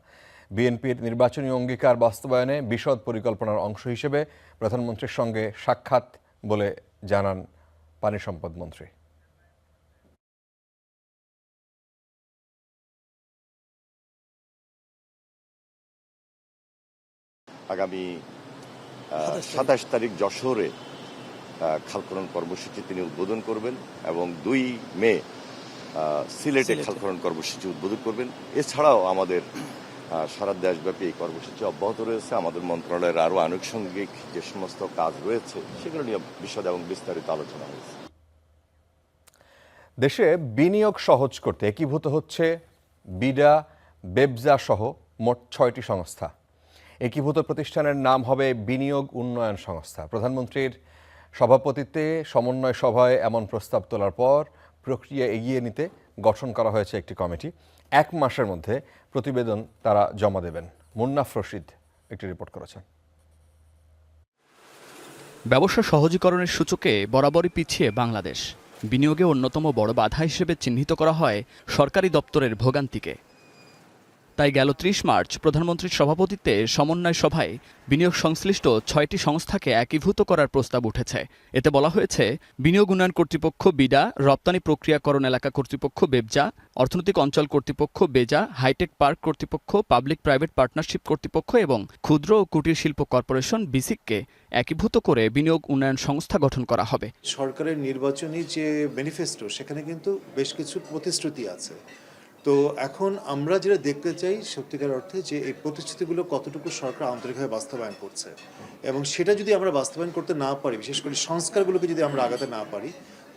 বিএনপির নির্বাচনী অঙ্গীকার বাস্তবায়নে বিশদ পরিকল্পনার অংশ হিসেবে প্রধানমন্ত্রীর সঙ্গে সাক্ষাৎ বলে জানান পানি সম্পদ মন্ত্রী। আগামী 27 তারিখ যশোরে খাল খনন কর্মসূচি তিনি উদ্বোধন করবেন এবং 2 মে সিলেটে খাল খনন কর্মসূচি উদ্বোধন করবেন। এছাড়াও আমাদের সারা দেশব্যাপী এই কর্মসূচি অব্যাহত রয়েছে। আমাদের মন্ত্রণালয়ের আরও আনুষঙ্গিক যে সমস্ত কাজ রয়েছে সেগুলো নিয়ে বিশদ এবং বিস্তারিত আলোচনা হয়েছে। দেশে বিনিয়োগ সহজ করতে একীভূত হচ্ছে বিডা, বেবজা সহ মোট 6টি সংস্থা। একীভূত প্রতিষ্ঠানের নাম হবে বিনিয়োগ উন্নয়ন সংস্থা। প্রধানমন্ত্রীর সভাপতিত্বে সমন্বয় সভায় এমন প্রস্তাব তোলার পর প্রক্রিয়া এগিয়ে নিতে গঠন করা হয়েছে একটি কমিটি। 1 মাসের মধ্যে প্রতিবেদন তারা জমা দেবেন। মুন্নাফ রশিদ একটি রিপোর্ট করেছেন। ব্যবসা সহজীকরণের সূচকে বরাবরই পিছিয়ে বাংলাদেশ। বিনিয়োগে অন্যতম বড় বাধা হিসেবে চিহ্নিত করা হয় সরকারি দপ্তরের ভোগান্তিকে। তাই গেল 30 মার্চ প্রধানমন্ত্রীর সভাপতিত্বে সমন্বয় সভায় বিনিয়োগ সংশ্লিষ্ট 6টি সংস্থাকে একীভূত করার প্রস্তাব উঠেছে। এতে বলা হয়েছে বিনিয়োগ উন্নয়ন কর্তৃপক্ষ বিডা, রপ্তানি প্রক্রিয়াকরণ এলাকা কর্তৃপক্ষ বেবজা, অর্থনৈতিক অঞ্চল কর্তৃপক্ষ বেজা, হাইটেক পার্ক কর্তৃপক্ষ, পাবলিক প্রাইভেট পার্টনারশিপ কর্তৃপক্ষ এবং ক্ষুদ্র ও কুটির শিল্প কর্পোরেশন বিসিককে একীভূত করে বিনিয়োগ উন্নয়ন সংস্থা গঠন করা হবে। সরকারের নির্বাচনী যে ম্যানিফেস্টো সেখানে কিন্তু বেশ কিছু প্রতিশ্রুতি আছে। তো এখন আমরা যেটা দেখতে চাই সত্যিকার অর্থে যে এই প্রতিশ্রুতিগুলো কতটুকু সরকার আন্তরিকভাবে বাস্তবায়ন করছে, এবং সেটা যদি আমরা বাস্তবায়ন করতে না পারি, বিশেষ করে সংস্কারগুলোকে যদি আমরা আগাতে না পারি,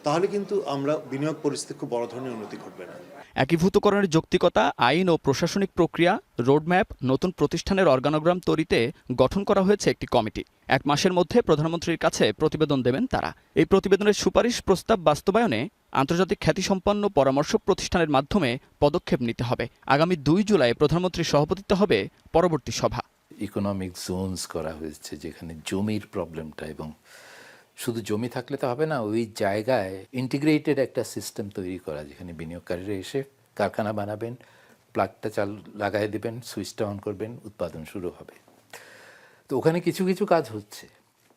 তাহলে কিন্তু আমরা বিনিয়োগ পরিস্থিতি খুব বড় ধরনের উন্নতি ঘটবে না। একীভূতকরণের যৌক্তিকতা, আইন ও প্রশাসনিক প্রক্রিয়া, রোডম্যাপ, নতুন প্রতিষ্ঠানের অর্গানোগ্রাম তৈরিতে গঠন করা হয়েছে একটি কমিটি। 1 মাসের মধ্যে প্রধানমন্ত্রীর কাছে প্রতিবেদন দেবেন তারা। এই প্রতিবেদনের সুপারিশ প্রস্তাব বাস্তবায়নে আন্তর্জাতিক খ্যাতিসম্পন্ন পরামর্শ প্রতিষ্ঠানের মাধ্যমে পদক্ষেপ নিতে হবে। আগামী 2 জুলাই প্রধানমন্ত্রীর সভাপতিত্বে হবে পরবর্তী সভা। ইকোনমিক জোনস করা হয়েছে, যেখানে জমির প্রবলেমটা, এবং শুধু জমি থাকলে তো হবে না, ওই জায়গায় ইন্টিগ্রেটেড একটা সিস্টেম তৈরি করা, যেখানে বিনিয়োগকারীরা এসে কারখানা বানাবেন, প্লাগটা লাগাই দেবেন, সুইচটা অন করবেন, উৎপাদন শুরু হবে। তো ওখানে কিছু কিছু কাজ হচ্ছে,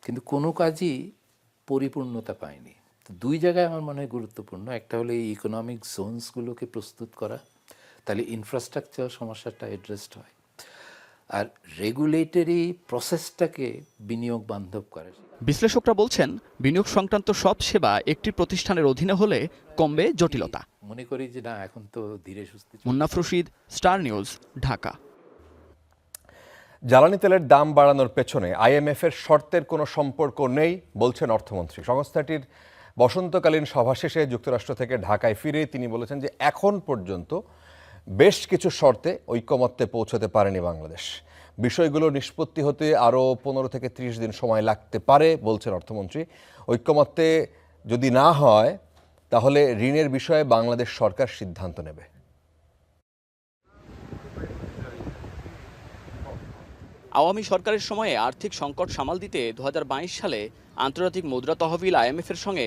কিন্তু কোনো কাজই পরিপূর্ণতা পায়নি। তো 2 জায়গায় আমার মনে হয় গুরুত্বপূর্ণ। একটা হলো এই ইকোনমিক জোনসগুলোকে প্রস্তুত করা, তাহলে ইনফ্রাস্ট্রাকচার সমস্যাটা অ্যাড্রেসড হয়, আর রেগুলেটরি প্রসেসটাকে বিনিয়োগ বান্ধব করা। বিশ্লেষকরা বলছেন, বিনিয়োগ সংক্রান্ত সব সেবা একটি প্রতিষ্ঠানের অধীনে হলে কমবে জটিলতা। মনে করি যে না, এখন তো ধীরে সুস্থে। Munnaf Rashid, star news, Dhaka. জ্বালানি তেলের দাম বাড়ানোর পেছনে আইএমএফের শর্তের কোনো সম্পর্ক নেই বলছেন অর্থমন্ত্রী। সংস্থাটির বসন্তকালীন সভা শেষে যুক্তরাষ্ট্র থেকে ঢাকায় ফিরে তিনি বলেছেন যে এখন পর্যন্ত বেশ কিছু শর্তে ঐকমত্যে পৌঁছতে পারেনি বাংলাদেশ। বিষয়গুলো নিষ্পত্তি হতে আরও 15 থেকে 30 দিন সময় লাগতে পারে বলছেন অর্থমন্ত্রী। ঐকমত্যে যদি না হয় তাহলে ঋণের বিষয়ে বাংলাদেশ সরকার সিদ্ধান্ত নেবে। আওয়ামী সরকারের সময়ে আর্থিক সংকট সামাল দিতে 2022 সালে আন্তর্জাতিক মুদ্রা তহবিল আইএমএফের সঙ্গে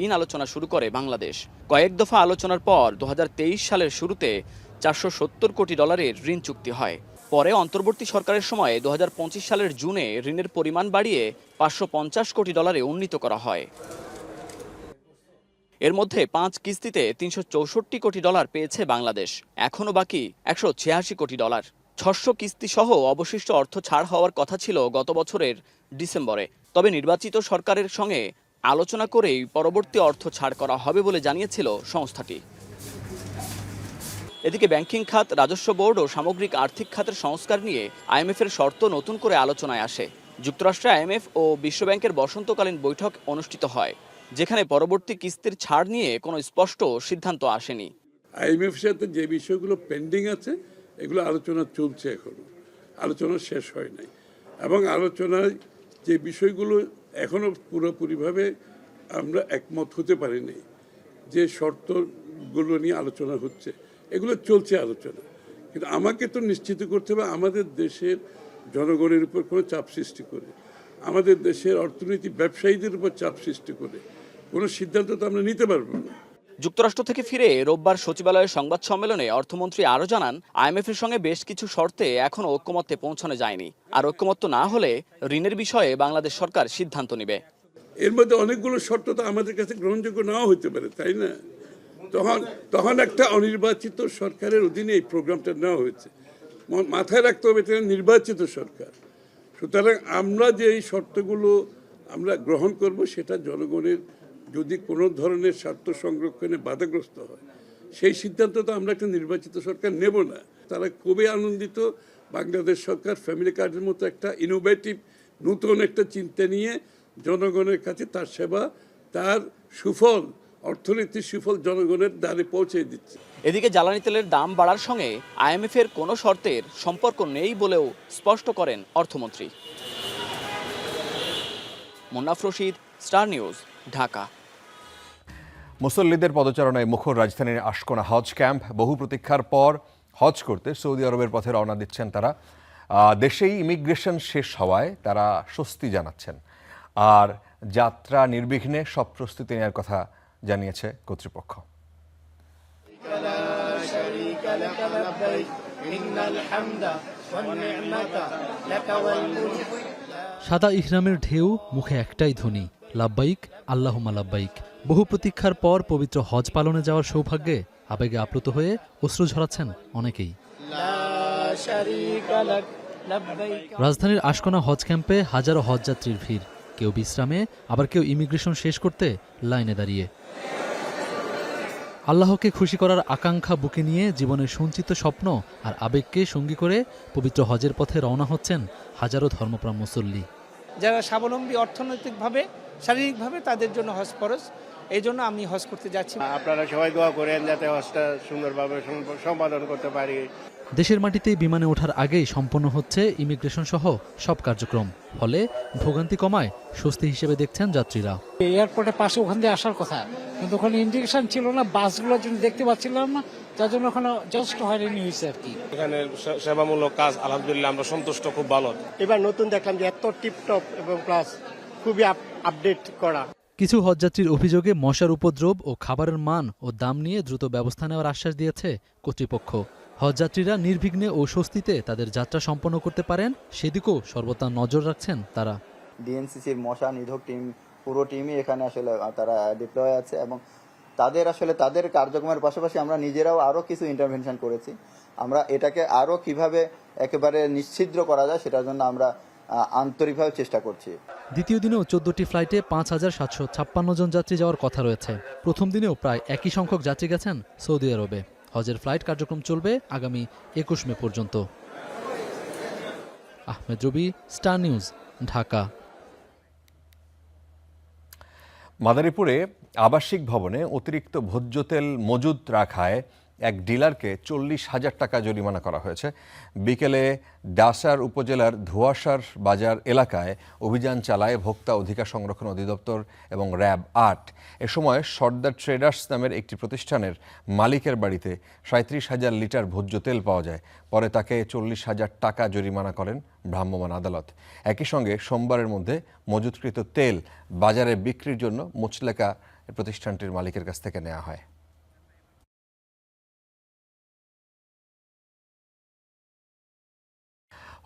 ঋণ আলোচনা শুরু করে বাংলাদেশ। কয়েক দফা আলোচনার পর 2023 সালের শুরুতে $470 কোটি ঋণ চুক্তি হয়। পরে অন্তর্বর্তী সরকারের সময়ে 2025 সালের জুনে ঋণের পরিমাণ বাড়িয়ে $550 কোটি উন্নীত করা হয়। এর মধ্যে 5 কিস্তিতে $364 কোটি পেয়েছে বাংলাদেশ। এখনও বাকি $186 কোটি। 600 কিস্তি সহ অবশিষ্ট অর্থ ছাড় হওয়ার কথা ছিল গত বছরের ডিসেম্বরে। তবে নির্বাচিত সরকারের সঙ্গে আলোচনা করেই পরবর্তী অর্থ ছাড় করা হবে বলে জানিয়েছিল সংস্থাটি। এদিকে ব্যাংকিং খাত, রাজস্ব বোর্ড ও সামগ্রিক আর্থিক খাতের সংস্কার নিয়ে আইএমএফের শর্ত নতুন করে আলোচনায় আসে। যুক্তরাষ্ট্রে আইএমএফ ও বিশ্বব্যাংকের বসন্তকালীন বৈঠক অনুষ্ঠিত হয়, যেখানে পরবর্তী কিস্তির ছাড় নিয়ে কোনো স্পষ্ট সিদ্ধান্ত আসেনি। আইএমএফ সাথে যে বিষয়গুলো পেন্ডিং আছে এগুলো আলোচনা চলছে, এখনো আলোচনা শেষ হয় নাই, এবং আলোচনায় যে বিষয়গুলো এখনো পুরোপুরিভাবে আমরা একমত হতে পারিনি, যে শর্তগুলো নিয়ে আলোচনা হচ্ছে, এগুলো চলছে আলোচনা। কিন্তু আমাকে তো নিশ্চিত করতে হবে আমাদের দেশের জনগণের উপর কোনো চাপ সৃষ্টি করে, আমাদের দেশের অর্থনীতি ব্যবসায়ীদের উপর চাপ সৃষ্টি করে কোনো সিদ্ধান্ত তো আমরা নিতে পারবো না। যুক্তরাষ্ট্র থেকে ফিরে রোববার সচিবালয়ের সংবাদ সম্মেলনে অর্থমন্ত্রী আরও জানান, আইএমএফের সঙ্গে বেশ কিছু শর্তে এখনও ঐক্যমত্যে পৌঁছানো যায়নি, আর ঐক্যমত্য না হলে ঋণের বিষয়ে বাংলাদেশ সরকার সিদ্ধান্ত নেবে। এর মধ্যে অনেকগুলো শর্ত তো আমাদের কাছে গ্রহণযোগ্য নাও হতে পারে, তাই না? তখন একটা অনির্বাচিত সরকারের অধীনে এই প্রোগ্রামটা নেওয়া হয়েছে। মাথায় রাখতে হবে এটা নির্বাচিত সরকার। সুতরাং আমরা যে এই শর্তগুলো আমরা গ্রহণ করব, সেটা জনগণের যদি কোনো ধরনের স্বার্থ সংরক্ষণে বাধাগ্রস্ত হয়, সেই সিদ্ধান্ত তো আমরা একটা নির্বাচিত সরকার নেব না। তারা খুবই আনন্দিত, বাংলাদেশ সরকার ফ্যামিলি কার্ডের মতো একটা ইনোভেটিভ নতুন একটা চিন্তা নিয়ে জনগণের কাছে তার সেবা, তার সুফল, অর্থনীতির সুফল জনগণের দ্বারে পৌঁছে দিচ্ছে। এদিকে জ্বালানি তেলের দাম বাড়ার সঙ্গে আইএমএফের কোনো শর্তের সম্পর্ক নেই বলেও স্পষ্ট করেন অর্থমন্ত্রী। Munnaf Rashid, star news, Dhaka. মুসল্লিদের পদচারণায় মুখর রাজধানীর আশকোনা হজ ক্যাম্প। বহু প্রতীক্ষার পর হজ করতে সৌদি আরবের পথে রওনা দিচ্ছেন তারা। দেশেই ইমিগ্রেশন শেষ হওয়ায় তারা স্বস্তি জানাচ্ছেন, আর যাত্রা নির্বিঘ্নে সব প্রস্তুতি নেওয়ার কথা জানিয়েছে কর্তৃপক্ষ। সাদা ইহরামের ঢেউ, মুখে একটাই ধ্বনি, লাব্বাইক আল্লাহুম্মা লাব্বাইক। বহু প্রতীক্ষার পর পবিত্র হজ পালনে যাওয়ার সৌভাগ্যে আবেগে আপ্লুত হয়ে অশ্রু ঝরাচ্ছেন অনেকেই। রাজধানীর আশকোনা হজ ক্যাম্পে হাজারো হজযাত্রীর ভিড়, কেউ বিশ্রামে, আবার কেউ ইমিগ্রেশন শেষ করতে লাইনে দাঁড়িয়ে। আল্লাহকে খুশি করার আকাঙ্ক্ষা বুকে নিয়ে জীবনের সঞ্চিত স্বপ্ন আর আবেগকে সঙ্গী করে পবিত্র হজের পথে রওনা হচ্ছেন হাজারো ধর্মপ্রাণ মুসল্লি। যারা স্বাবলম্বী অর্থনৈতিকভাবে শারীরিকভাবে তাদের জন্য হজ ফরজ, এই জন্য আমি হজ করতে যাচ্ছি। আপনারা সবাই দোয়া করেন যাতে হজটা সুন্দরভাবে সম্পাদন করতে পারি। দেশের মাটিতে বিমানে ওঠার আগেই সম্পন্ন হচ্ছে ইমিগ্রেশন সহ সব কার্যক্রম, ফলে ভোগান্তি কমায় স্বস্তি হিসেবে দেখছেন যাত্রীরা। এয়ারপোর্টের পাশে ওখান দিয়ে আসার কথা, কিন্তু ওখানে ইন্ডিকেশন ছিল না, বাসগুলোর জন্য দেখতে পাচ্ছিলাম না, যার জন্য ওখানে যথেষ্ট হয়রানি হয়েছে আর কি। এখানে সেবামূলক কাজ আলহামদুলিল্লাহ আমরা সন্তুষ্ট, খুব ভালো। এবার নতুন দেখলাম যে এত টিপটপ এবং প্লাস খুবই আপডেট করা। কিছু হজযাত্রীর অভিযোগে মশার উপদ্রব ও খাবারের মান ও দাম নিয়ে দ্রুত ব্যবস্থা নেওয়ার আশ্বাস দিয়েছে কর্তৃপক্ষ। হজযাত্রীরা নির্বিঘ্নে ও স্বস্তিতে তাদের যাত্রা সম্পন্ন করতে পারেন সেদিকেও সর্বদা নজর রাখছেন তারা। ডিএনসিসির মশা নিধক টিম, পুরো টিমই এখানে আসলে তারা ডিপ্লয় আছে এবং তাদের কার্যক্রমের পাশাপাশি আমরা নিজেরাও আরও কিছু ইন্টারভেনশন করেছি। আমরা এটাকে আরও কিভাবে একেবারে নিশ্ছিদ্র করা যায় সেটার জন্য আমরা আন্তরিকভাবে চেষ্টা করছি। দ্বিতীয় দিনেও 14টি ফ্লাইটে 5,756 জন যাত্রী যাওয়ার কথা রয়েছে। প্রথম দিনেও প্রায় একই সংখ্যক যাত্রী গেছেন সৌদি আরবে। হজের ফ্লাইট কার্যক্রম চলবে আগামী 21 মে পর্যন্ত। আহমেদ রবি, স্টার নিউজ, ঢাকা। মাদারীপুরে আবাসিক ভবনে অতিরিক্ত ভোজ্য তেল মজুদ রাখায় এক ডিলারকে 40,000 টাকা জরিমানা করা হয়েছে। বিকেলে ডাসার উপজেলার ধোয়াশার বাজার এলাকায় অভিযান চালায় ভোক্তা অধিকার সংরক্ষণ অধিদপ্তর এবং র্যাব 8। এ সময় সর্দার ট্রেডার্স নামের একটি প্রতিষ্ঠানের মালিকের বাড়িতে 37,000 লিটার ভোজ্য তেল পাওয়া যায়। পরে তাকে 40,000 টাকা জরিমানা করেন ভ্রাম্যমাণ আদালত। একই সঙ্গে সোমবারের মধ্যে মজুতকৃত তেল বাজারে বিক্রির জন্য মুচলেকা প্রতিষ্ঠানটির মালিকের কাছ থেকে নেওয়া হয়।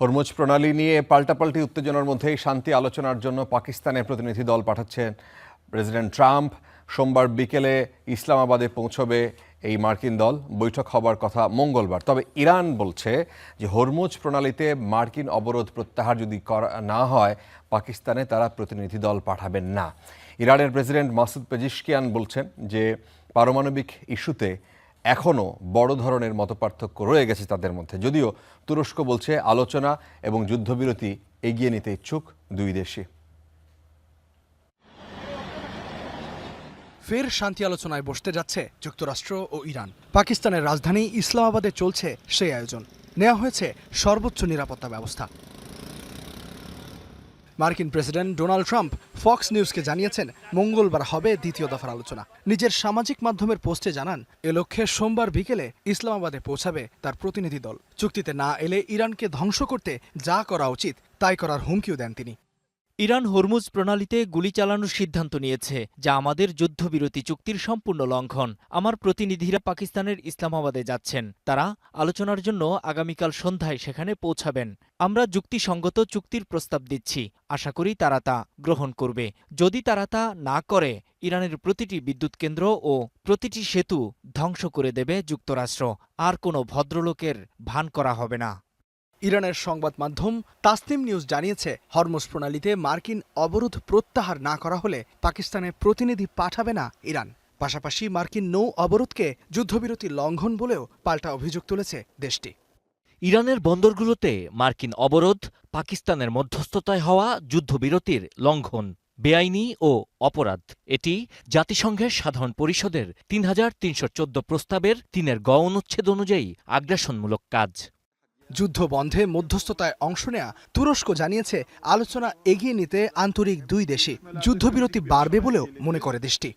হরমুজ প্রণালী নিয়ে পাল্টাপাল্টি উত্তেজনার মধ্যেই শান্তি আলোচনার জন্য পাকিস্তানের প্রতিনিধি দল পাঠাচ্ছেন প্রেসিডেন্ট ট্রাম্প। সোমবার বিকেলে ইসলামাবাদে পৌঁছবে এই মার্কিন দল। বৈঠক হবার কথা মঙ্গলবার। তবে ইরান বলছে যে হরমুজ প্রণালীতে মার্কিন অবরোধ প্রত্যাহার যদি করা না হয় পাকিস্তানে তারা প্রতিনিধি দল পাঠাবেন না। ইরানের প্রেসিডেন্ট মাসুদ পেজিশকিয়ান বলছেন যে পারমাণবিক ইস্যুতে এখনও বড় ধরনের মতপার্থক্য রয়ে গেছে তাদের মধ্যে, যদিও তুরস্ক বলছে আলোচনা এবং যুদ্ধবিরতি এগিয়ে নিতে ইচ্ছুক দুই দেশই। ফের শান্তি আলোচনায় বসতে যাচ্ছে যুক্তরাষ্ট্র ও ইরান। পাকিস্তানের রাজধানী ইসলামাবাদে চলছে সেই আয়োজন। নেওয়া হয়েছে সর্বোচ্চ নিরাপত্তা ব্যবস্থা। মার্কিন প্রেসিডেন্ট ডোনাল্ড ট্রাম্প ফক্স নিউজকে জানিয়েছেন মঙ্গলবার হবে দ্বিতীয় দফার আলোচনা। নিজের সামাজিক মাধ্যমের পোস্টে জানান এ লক্ষ্যে সোমবার বিকেলে ইসলামাবাদে পৌঁছাবে তার প্রতিনিধি দল। চুক্তিতে না এলে ইরানকে ধ্বংস করতে যা করা উচিত তাই করার হুমকিও দেন তিনি। ইরান হরমুজ প্রণালীতে গুলি চালানোর সিদ্ধান্ত নিয়েছে, যা আমাদের যুদ্ধবিরতি চুক্তির সম্পূর্ণ লঙ্ঘন। আমার প্রতিনিধিরা পাকিস্তানের ইসলামাবাদে যাচ্ছেন। তারা আলোচনার জন্য আগামীকাল সন্ধ্যায় সেখানে পৌঁছাবেন। আমরা যুক্তিসঙ্গত চুক্তির প্রস্তাব দিচ্ছি। আশা করি তারা তা গ্রহণ করবে। যদি তারা তা না করে ইরানের প্রতিটি বিদ্যুৎ কেন্দ্র ও প্রতিটি সেতু ধ্বংস করে দেবে যুক্তরাষ্ট্র। আর কোনো ভদ্রলোকের ভান করা হবে না। ইরানের সংবাদ মাধ্যম তাসনিম নিউজ জানিয়েছে হরমুজ প্রণালীতে মার্কিন অবরোধ প্রত্যাহার না করা হলে পাকিস্তানে প্রতিনিধি পাঠাবে না ইরান। পাশাপাশি মার্কিন নৌ অবরোধকে যুদ্ধবিরতি লঙ্ঘন বলেও পাল্টা অভিযোগ তুলেছে দেশটি। ইরানের বন্দরগুলোতে মার্কিন অবরোধ পাকিস্তানের মধ্যস্থতায় হওয়া যুদ্ধবিরতির লঙ্ঘন, বেআইনি ও অপরাধ। এটি জাতিসংঘের সাধারণ পরিষদের ৩৩১৪ প্রস্তাবের ৩ গ অনুচ্ছেদ অনুযায়ী আগ্রাসনমূলক কাজ। যুদ্ধ বন্ধে মধ্যস্থতায় অংশ নেয়া তুরস্ক জানিয়েছে আলোচনা এগিয়ে নিতে আন্তরিক দুই দেশই। যুদ্ধবিরতি বাড়বে বলেও মনে করে দেশটি।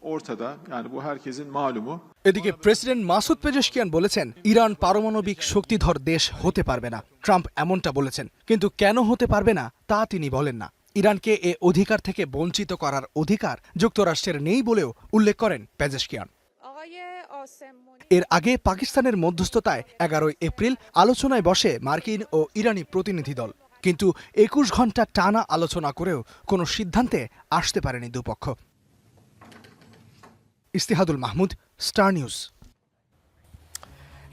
এদিকে প্রেসিডেন্ট মাসুদ পেজেশকিয়ান বলেছেন ইরান পারমাণবিক শক্তিধর দেশ হতে পারবে না। ট্রাম্প এমনটা বলেছেন, কিন্তু কেন হতে পারবে না তা তিনি বলেন না। ইরানকে এ অধিকার থেকে বঞ্চিত করার অধিকার যুক্তরাষ্ট্রের নেই বলেও উল্লেখ করেন পেজেশকিয়ান। এর আগে পাকিস্তানের মধ্যস্থতায় 11 এপ্রিল আলোচনায় বসে মার্কিন ও ইরানি প্রতিনিধি দল, কিন্তু 21 ঘণ্টা টানা আলোচনা করেও কোনো সিদ্ধান্তে আসতে পারেনি দুপক্ষ। ইস্তিহাদুল মাহমুদ, স্টার নিউজ।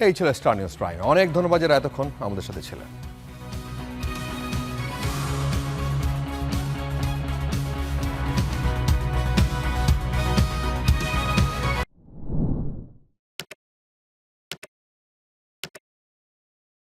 এই ছিল স্টার নিউজ প্রাইম। অনেক ধন্যবাদ যারা এতক্ষণ আমাদের সাথে ছিলেন।